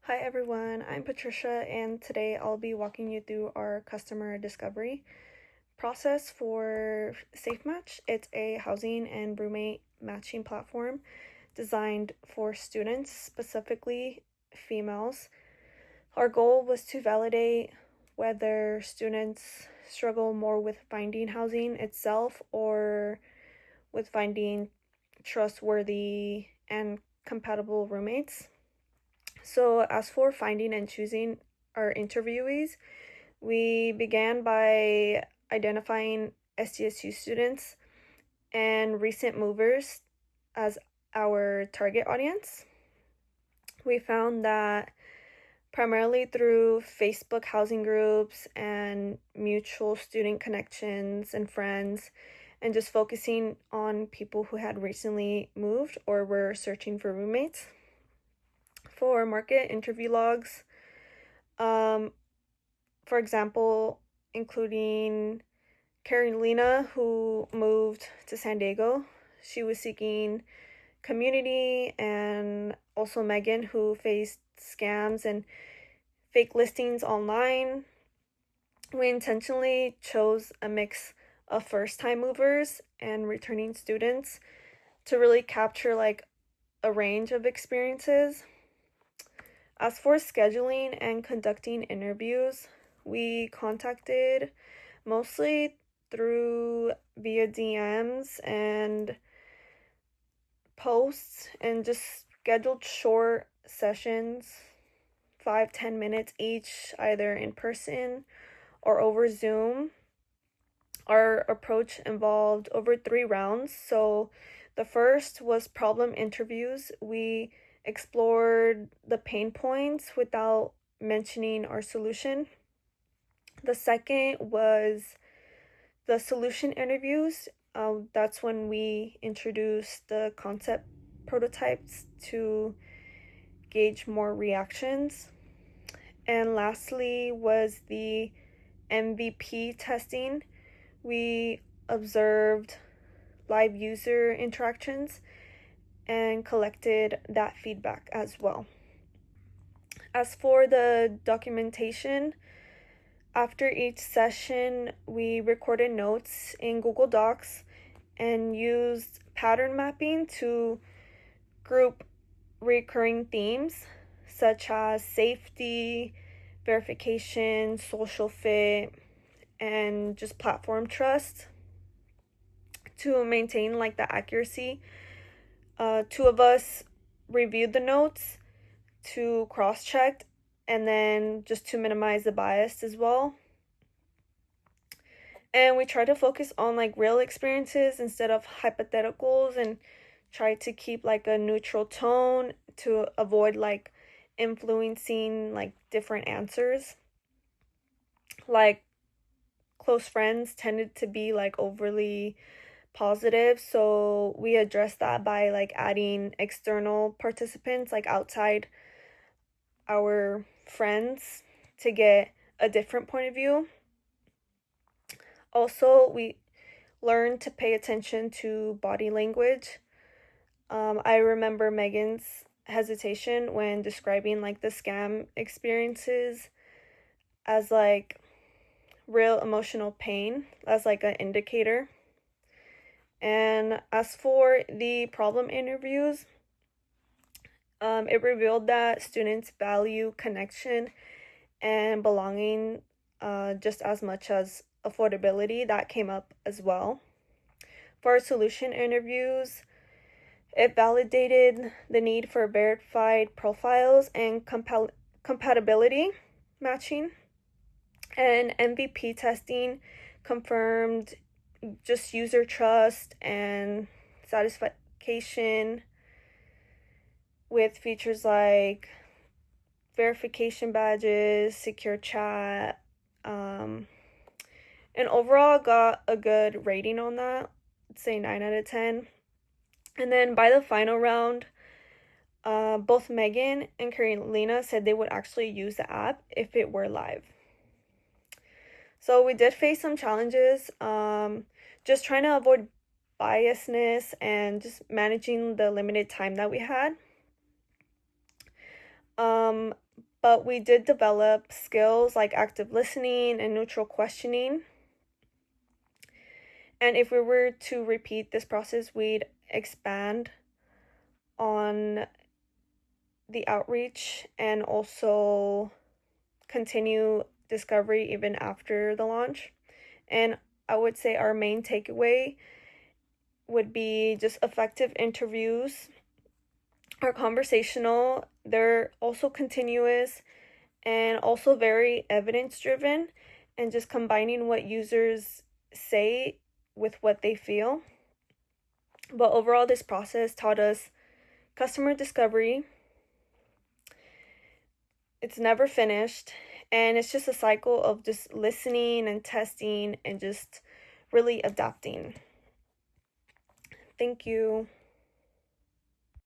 Hi everyone, I'm Patricia, and today I'll be walking you through our customer discovery process for SafeMatch. It's a housing and roommate matching platform designed for students, specifically females. Our goal was to validate whether students struggle more with finding housing itself or with finding trustworthy and compatible roommates. So, as for finding and choosing our interviewees, we began by identifying SDSU students and recent movers as our target audience. We found that primarily through Facebook housing groups and mutual student connections and friends, and just focusing on people who had recently moved or were searching for roommates. For market interview logs, um, for example, including Carolina, who moved to San Diego. She was seeking community, and also Megan, who faced scams and fake listings online. We intentionally chose a mix of first-time movers and returning students to really capture like a range of experiences. As for scheduling and conducting interviews, we contacted mostly through via DMs and posts and just scheduled short sessions, 5-10 minutes each, either in person or over Zoom. Our approach involved over 3 rounds. So the first was problem interviews. We explored the pain points without mentioning our solution. The second was the solution interviews. That's when we introduced the concept prototypes to gauge more reactions. And lastly was the MVP testing. We observed live user interactions and collected that feedback as well. As for the documentation, after each session, we recorded notes in Google Docs and used pattern mapping to group recurring themes such as safety, verification, social fit, and just platform trust to maintain like the accuracy. Two of us reviewed the notes to cross check and then just to minimize the bias as well. And we try to focus on like real experiences instead of hypotheticals, and try to keep like a neutral tone to avoid like influencing like different answers. Like close friends tended to be like overly positive, so we addressed that by like adding external participants like outside our friends to get a different point of view. Also, we learned to pay attention to body language. I remember Megan's hesitation when describing like the scam experiences as like real emotional pain as like an indicator. And as for the problem interviews, it revealed that students value connection and belonging just as much as affordability. That came up as well. For our solution interviews, it validated the need for verified profiles and compatibility matching. And MVP testing confirmed just user trust and satisfaction with features like verification badges, secure chat, and overall got a good rating on that. I'd say 9 out of 10. And then by the final round, both Megan and Carolina said they would actually use the app if it were live. So we did face some challenges, just trying to avoid biasness and just managing the limited time that we had. But we did develop skills like active listening and neutral questioning. And if we were to repeat this process, we'd expand on the outreach and also continue discovery even after the launch. And I would say our main takeaway would be just effective interviews are conversational, they're also continuous, and also very evidence driven, and just combining what users say with what they feel. But overall, this process taught us customer discovery. It's never finished, and it's just a cycle of just listening and testing and just really adapting. Thank you.